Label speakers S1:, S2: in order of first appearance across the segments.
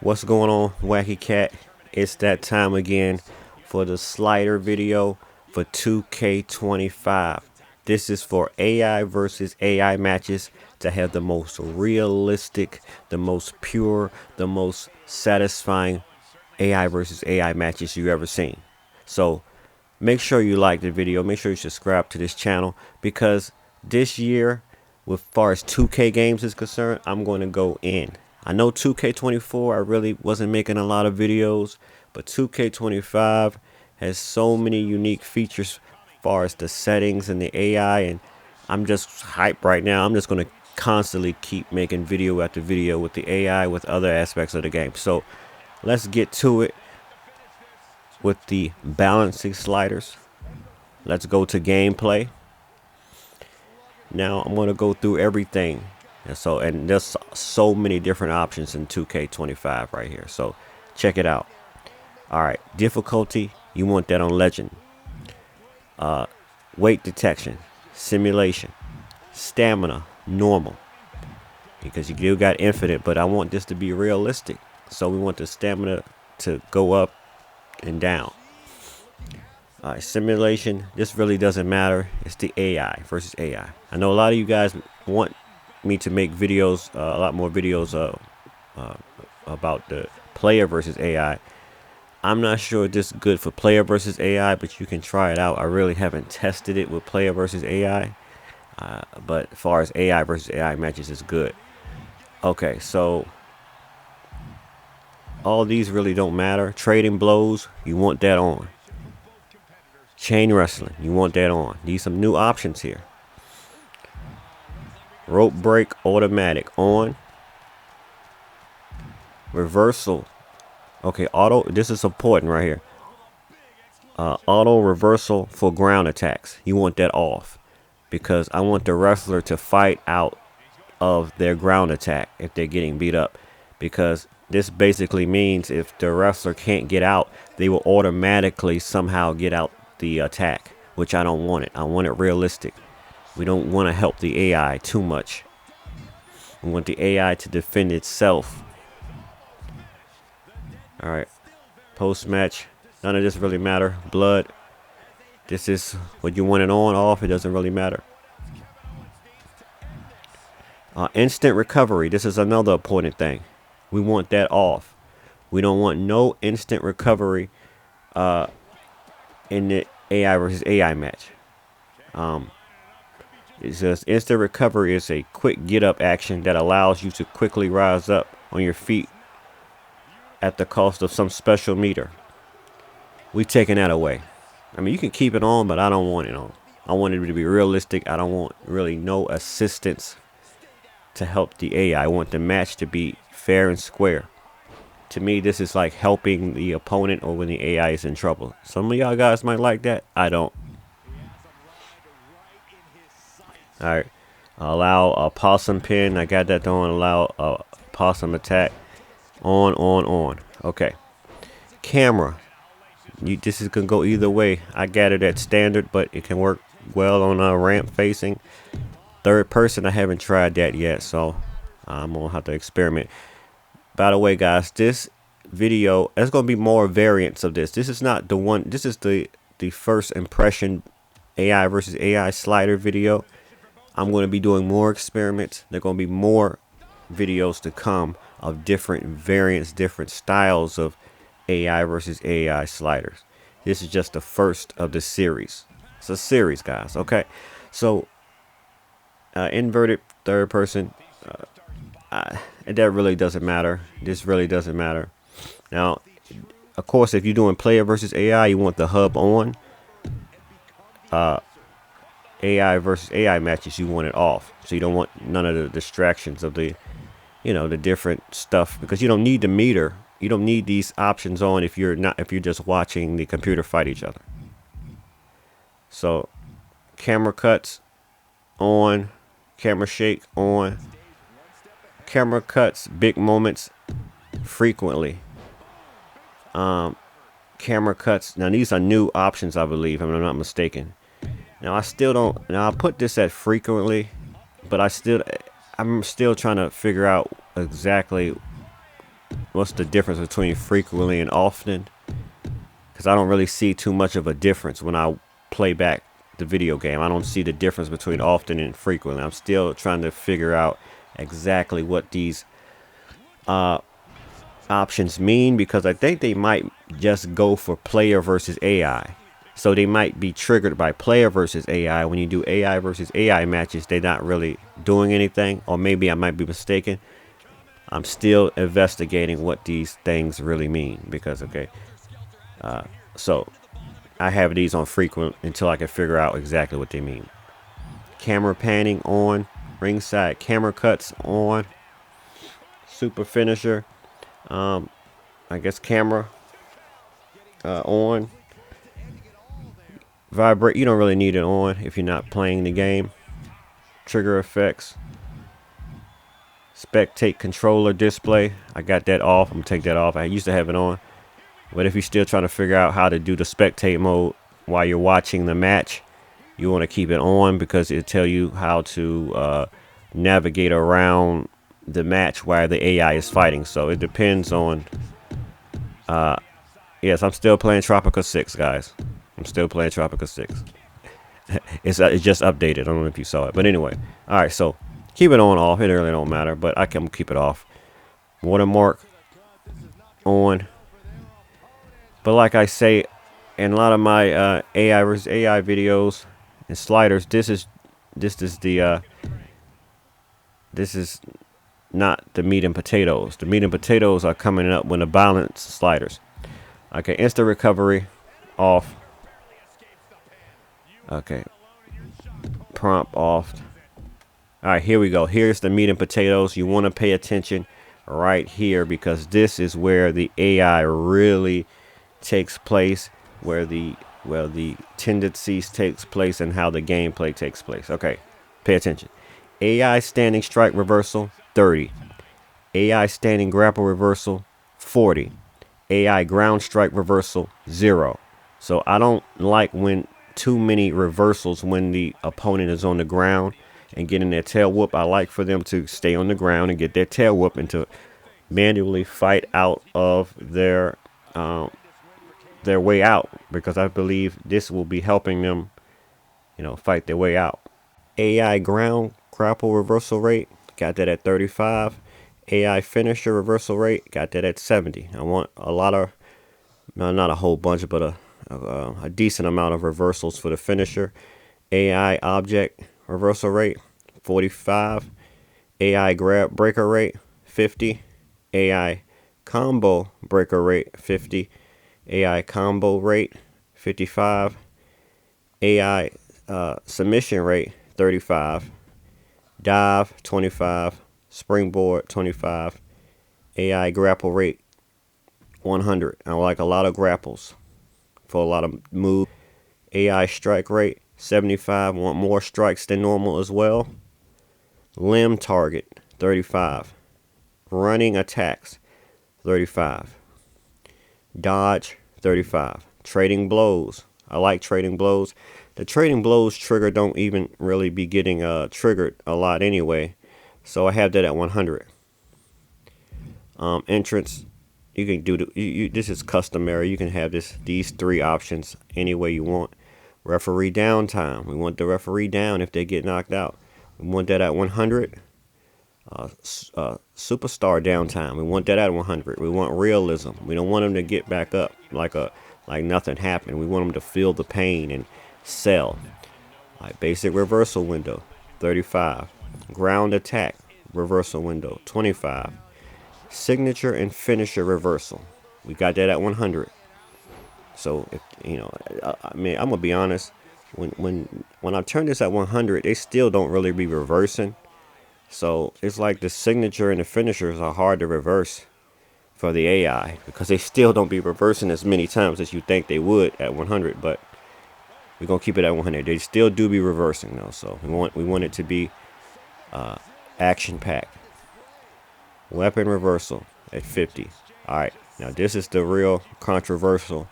S1: What's going on, Wacky Cat? It's that time again for the slider video for 2K25. This is for AI versus AI matches to have the most realistic, the most pure, the most satisfying AI versus AI matches you ever seen. So make sure you like the video. Make sure you subscribe to this channel because this year, with far as 2K games is concerned, I'm going to go in. I know 2K24, I really wasn't making a lot of videos, but 2K25 has so many unique features as far as the settings and the AI, and I'm just hyped right now. I'm just going to constantly keep making video after video with the AI, with other aspects of the game. So let's get to it with the balancing sliders. Let's go to gameplay. Now I'm going to go through everything. And there's so many different options in 2K25 right here. So check it out. All right, difficulty, you want that on legend. Weight detection, simulation, stamina, normal. Because you do got infinite, but I want this to be realistic. So we want the stamina to go up and down. All right, simulation, this really doesn't matter. It's the AI versus AI. I know a lot of you guys want me to make videos, a lot more videos about the player versus AI. I'm not sure this is good for player versus AI, but you can try it out. I really haven't tested it with player versus AI, but as far as AI versus AI matches, it's good. Okay, so all these really don't matter. Trading blows, you want that on. Chain wrestling, you want that on. These some new options here. Rope break automatic on. Reversal. Okay, auto. This is important right here. Auto reversal for ground attacks. You want that off because I want the wrestler to fight out of their ground attack if they're getting beat up. Because this basically means if the wrestler can't get out, they will automatically somehow get out the attack, which I don't want it. I want it realistic. We don't want to help the AI too much. We want the AI to defend itself. All right, post-match, none of this really matter. Blood, this is what you want it on, off, it doesn't really matter. Instant recovery, this is another important thing. We want that off. We don't want no instant recovery in the AI versus AI match. It says instant recovery is a quick get up action that allows you to quickly rise up on your feet at the cost of some special meter. We taking that away. I mean, you can keep it on, but I don't want it on. I want it to be realistic. I don't want really no assistance to help the AI. I want the match to be fair and square. To me, this is like helping the opponent or when the AI is in trouble. Some of y'all guys might like that. I don't. All right. Allow a possum pin. I got that on. Allow a possum attack. On. Okay. Camera. This is going to go either way. I got it at standard, but it can work well on a ramp facing. Third person, I haven't tried that yet, so I'm going to have to experiment. By the way, guys, this video, there's going to be more variants of this. This is not the one. This is the first impression AI versus AI slider video. I'm going to be doing more experiments. There are going to be more videos to come of different variants, different styles of AI versus AI sliders. This is just the first of the series. It's a series, guys. Okay, so inverted third person. That really doesn't matter. This really doesn't matter. Now, of course, if you're doing player versus AI, you want the hub on. AI versus AI matches, you want it off. So you don't want none of the distractions of the, the different stuff, because you don't need the meter. You don't need these options on if you're just watching the computer fight each other. So camera cuts on, camera shake on, camera cuts, big moments frequently. Camera cuts. Now these are new options, I believe, if I'm not mistaken. Now I still don't. Now I put this at frequently, but I'm still trying to figure out exactly what's the difference between frequently and often? Because I don't really see too much of a difference when I play back the video game. I don't see the difference between often and frequently. I'm still trying to figure out exactly what these options mean, because I think they might just go for player versus AI. So they might be triggered by player versus AI. When you do AI versus AI matches, they're not really doing anything. Or maybe I might be mistaken. I'm still investigating what these things really mean, because, okay. So I have these on frequent until I can figure out exactly what they mean. Camera panning on. Ringside camera cuts on. Super finisher. I guess camera on. Vibrate. You don't really need it on if you're not playing the game. Trigger effects. Spectate controller display. I got that off. I'm gonna take that off. I used to have it on. But if you're still trying to figure out how to do the spectate mode while you're watching the match, you want to keep it on, because it'll tell you how to navigate around the match while the AI is fighting. So it depends on. Yes, I'm still playing Tropica 6, guys. I'm still playing Tropica 6. It's just updated. I don't know if you saw it, but anyway. All right, so keep it on, off. It really don't matter, but I can keep it off. Watermark on. But like I say, in a lot of my AI versus AI videos and sliders, this is not the meat and potatoes. The meat and potatoes are coming up when the balance sliders. Okay, instant recovery off. Okay, prompt off. All right, here we go. Here's the meat and potatoes. You want to pay attention right here, because this is where the AI really takes place, where the tendencies takes place, and how the gameplay takes place. Okay, pay attention. AI standing strike reversal 30. AI standing grapple reversal 40. AI ground strike reversal 0. So I don't like when too many reversals when the opponent is on the ground and getting their tail whoop. I like for them to stay on the ground and get their tail whoop, and to manually fight out of their way out, because I believe this will be helping them, fight their way out. AI ground grapple reversal rate, got that at 35. AI finisher reversal rate, got that at 70. I want a lot of, not a whole bunch, but a decent amount of reversals for the finisher. AI object reversal rate 45. AI grab breaker rate 50. AI combo breaker rate 50. AI combo rate 55. AI submission rate 35. Dive 25. Springboard 25. AI grapple rate 100. I like a lot of grapples for a lot of moves. AI strike rate 75. Want more strikes than normal as well. Limb target 35. Running attacks 35. Dodge 35. Trading blows. I like trading blows. The trading blows trigger don't even really be getting triggered a lot anyway, so I have that at 100. Entrance, you can do this is customary. You can have these three options any way you want. Referee downtime. We want the referee down if they get knocked out. We want that at 100. Superstar downtime. We want that at 100. We want realism. We don't want them to get back up like nothing happened. We want them to feel the pain and sell. Like basic reversal window 35. Ground attack reversal window 25. Signature and finisher reversal. We got that at 100. So if I mean, I'm gonna be honest. When I turn this at 100, they still don't really be reversing. So it's like the signature and the finishers are hard to reverse for the AI, because they still don't be reversing as many times as you think they would at 100. But we're gonna keep it at 100. They still do be reversing though. So we want it to be action packed. Weapon reversal at 50. All right, now this is the real controversial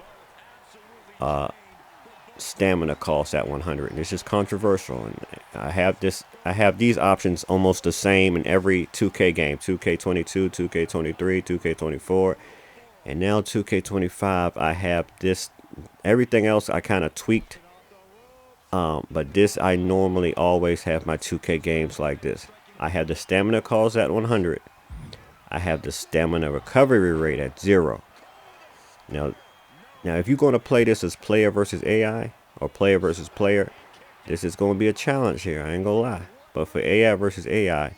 S1: stamina cost at 100. This is controversial, and I have these options almost the same in every 2K game: 2K22, 2K23, 2K24, and now 2K25. I have this. Everything else I kind of tweaked, but this I normally always have my 2K games like this. I have the stamina cost at 100. I have the stamina recovery rate at 0. Now, if you're going to play this as player versus AI or player versus player, this is going to be a challenge here. I ain't going to lie. But for AI versus AI,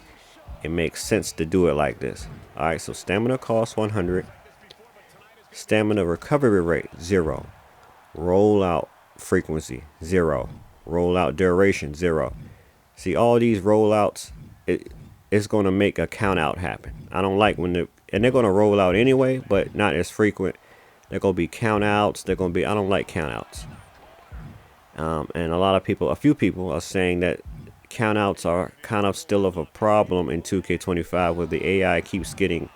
S1: it makes sense to do it like this. All right, so stamina cost 100. Stamina recovery rate, 0. Rollout frequency, 0. Rollout duration, 0. See, all these rollouts, it's going to make a count out happen. I don't like when they're going to roll out anyway, but not as frequent. They're going to be count outs. I don't like count outs. And a few people are saying that count outs are kind of still of a problem in 2K25 where the AI keeps getting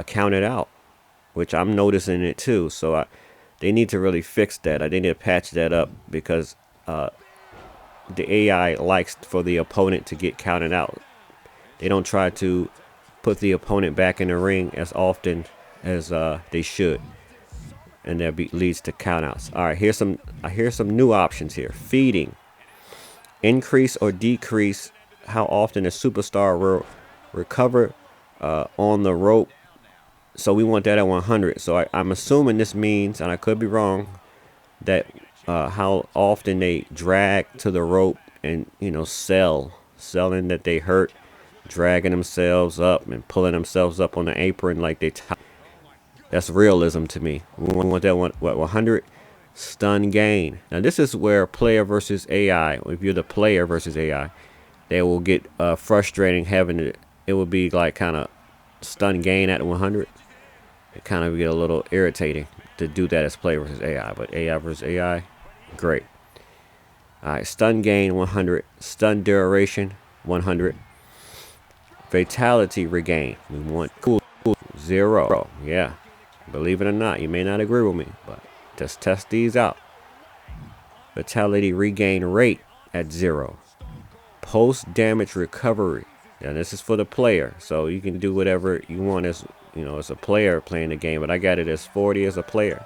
S1: counted out, which I'm noticing it too. So they need to really fix that. They need to patch that up because the AI likes for the opponent to get counted out. They don't try to put the opponent back in the ring as often as they should. And that leads to countouts. All right, here's some new options here. Feeding. Increase or decrease how often a superstar will recover on the rope. So we want that at 100. So I'm assuming this means, and I could be wrong, that how often they drag to the rope and, selling that they hurt, dragging themselves up and pulling themselves up on the apron like they That's realism to me. We want that 100 stun gain. Now this is where player versus AI. If you're the player versus AI, they will get frustrating having it. It will be like kind of stun gain at 100. It kind of get a little irritating to do that as player versus AI. But AI versus AI, great. All right, stun gain 100, stun duration 100, fatality regain. We want 0. Yeah. Believe it or not, you may not agree with me, but just test these out. Fatality regain rate at 0. Post damage recovery. Now this is for the player, so you can do whatever you want as as a player playing the game. But I got it as 40 as a player.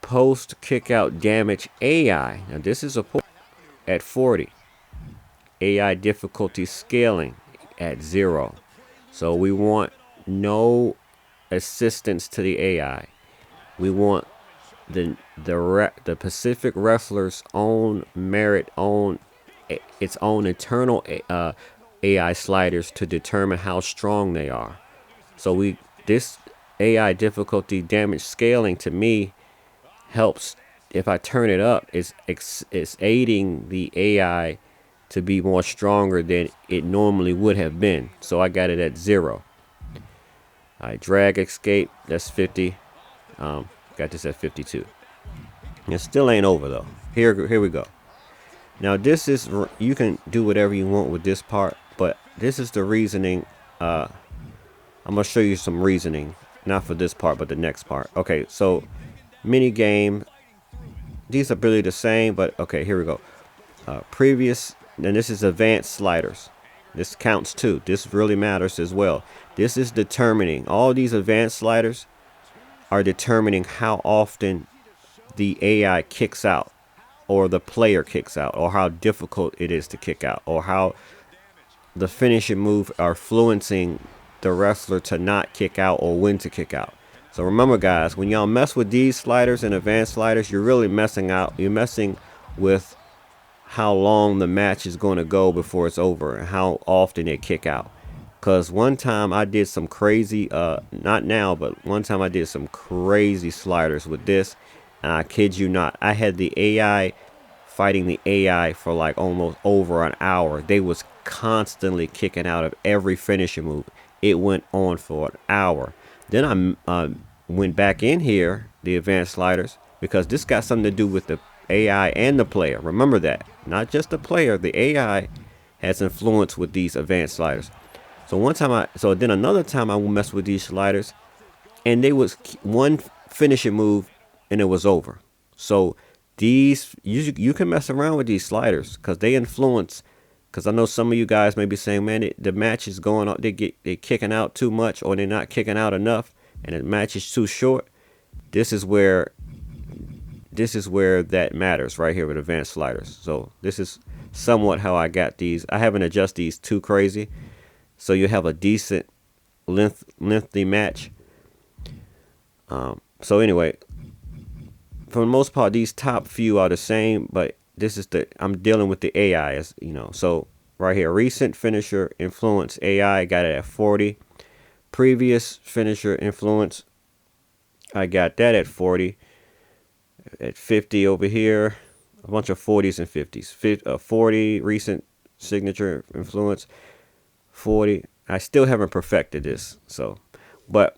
S1: Post kick out damage AI. Now this is at 40. AI difficulty scaling at 0. So we want no assistance to the AI. We want the Pacific Wrestler's own merit, its own internal AI sliders to determine how strong they are. So this AI difficulty damage scaling to me helps. If I turn it up, it's aiding the AI to be more stronger than it normally would have been. So I got it at 0. All right, drag escape, that's 50. Got this at 52. It still ain't over though. Here we go. Now this is, you can do whatever you want with this part, but this is the reasoning. I'm gonna show you some reasoning, not for this part, but the next part. Okay, so mini game. These are really the same, but okay, here we go. Previous. And this is advanced sliders. This counts too. This really matters as well. This is determining, all these advanced sliders are determining how often the AI kicks out or the player kicks out or how difficult it is to kick out or how the finishing move are influencing the wrestler to not kick out or when to kick out. So remember guys, when y'all mess with these sliders and advanced sliders, you're really messing out. You're messing with how long the match is going to go before it's over and how often they kick out. Because one time I did some crazy, not now, but one time I did some crazy sliders with this. And I kid you not, I had the AI fighting the AI for like almost over an hour. They was constantly kicking out of every finishing move. It went on for an hour. Then I went back in here, the advanced sliders, because this got something to do with the AI and the player. Remember that. Not just the player, the AI has influence with these advanced sliders. So then another time I messed with these sliders and they was one finishing move, and it was over. So these you can mess around with these sliders because they influence. Because I know some of you guys may be saying, man, the match is going on. They're kicking out too much, or they're not kicking out enough, and the match is too short. This is where that matters right here with advanced sliders. So this is somewhat how I got these. I haven't adjusted these too crazy, so you have a decent lengthy match. So anyway, for the most part, these top few are the same, but this is I'm dealing with the AI, as you know. So right here, recent finisher influence AI, got it at 40. Previous finisher influence, I got that at 40. At 50 over here, a bunch of 40s and 50s. 40 recent signature influence, 40. I still haven't perfected this, so, but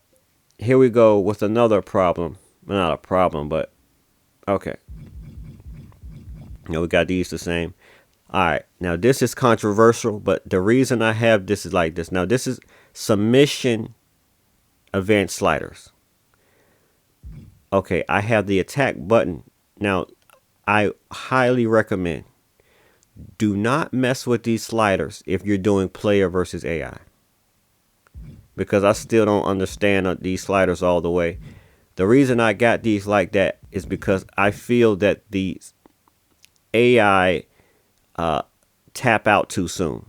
S1: here we go with another problem. Not a problem, but okay. Now we got these the same. All right, now this is controversial, but the reason I have this is like this. Now this is submission advanced sliders. Okay, I have the attack button. Now, I highly recommend do not mess with these sliders if you're doing player versus AI. Because I still don't understand these sliders all the way. The reason I got these like that is because I feel that the AI tap out too soon.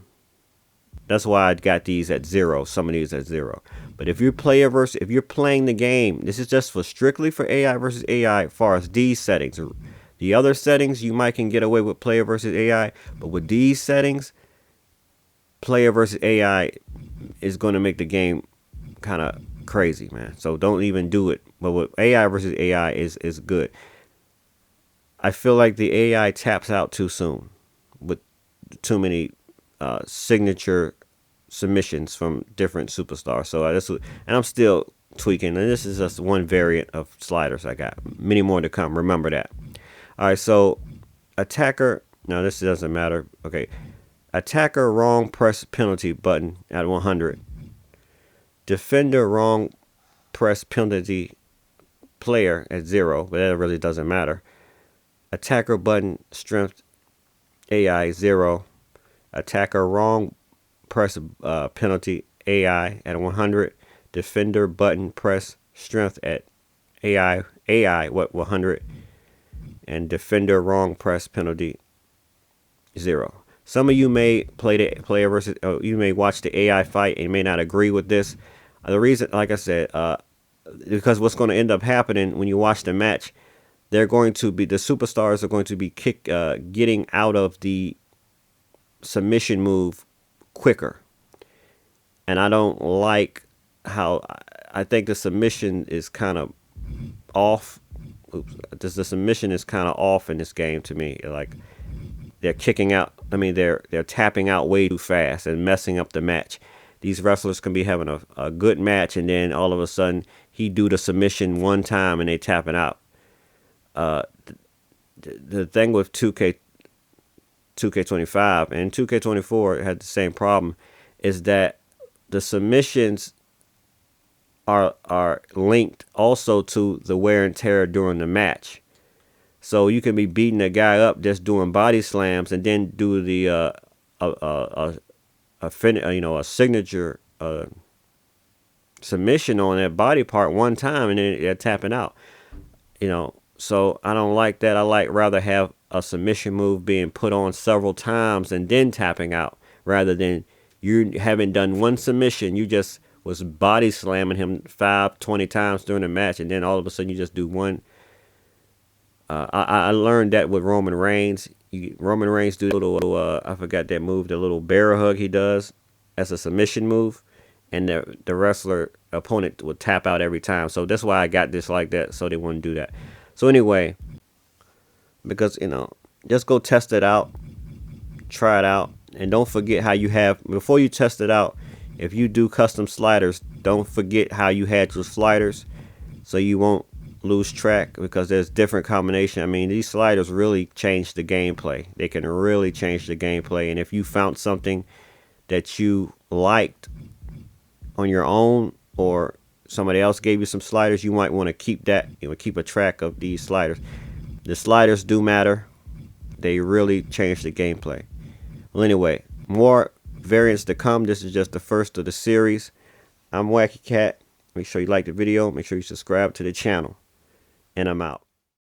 S1: That's why I got these at 0. Some of these at 0. But if you're if you're playing the game, this is just for strictly for AI versus AI as far as these settings. The other settings, you might can get away with player versus AI. But with these settings, player versus AI is going to make the game kind of crazy, man. So don't even do it. But with AI versus AI is good. I feel like the AI taps out too soon with too many signature submissions from different superstars. So and I'm still tweaking, and this is just one variant of sliders I got. Many more to come. Remember that. All right, so attacker. Now this doesn't matter. Okay, attacker wrong press penalty button at 100. Defender wrong press penalty player at 0, but that really doesn't matter. Attacker button strength AI 0. Attacker wrong press penalty AI at 100. Defender button press strength at AI 100. And defender wrong press penalty 0. Some of you may play the player versus, you may watch the AI fight and may not agree with this. The reason, like I said, because what's going to end up happening when you watch the match, the superstars are going to be getting out of the submission move quicker. And I don't like how, I think the submission is kind of off. The submission is kind of off in this game to me. Like they're kicking out. I mean, they're tapping out way too fast and messing up the match. These wrestlers can be having a good match, and then all of a sudden he do the submission one time and they tapping out. The thing with 2K25 and 2K24 had the same problem, is that the submissions are linked also to the wear and tear during the match. So you can be beating a guy up just doing body slams and then do the a signature submission on that body part one time and then they're tapping out. So I don't like that. I rather have a submission move being put on several times and then tapping out, rather than you haven't done one submission, you just was body slamming him 20 times during the match, and then all of a sudden you just do one. I learned that with Roman Reigns. Roman Reigns do a little, I forgot that move, the little bear hug he does as a submission move, and the wrestler opponent would tap out every time. So that's why I got this like that, so they wouldn't do that. So anyway, because, just go test it out, try it out, and don't forget how you have, before you test it out, if you do custom sliders, don't forget how you had your sliders so you won't lose track, because there's different combination. I mean, these sliders really change the gameplay. They can really change the gameplay, and if you found something that you liked on your own, or somebody else gave you some sliders, you might want to keep that. You know, keep a track of these sliders. The sliders do matter. They really change the gameplay. Well, anyway, more variants to come. This is just the first of the series. I'm Wacky Cat. Make sure you like the video. Make sure you subscribe to the channel. And I'm out.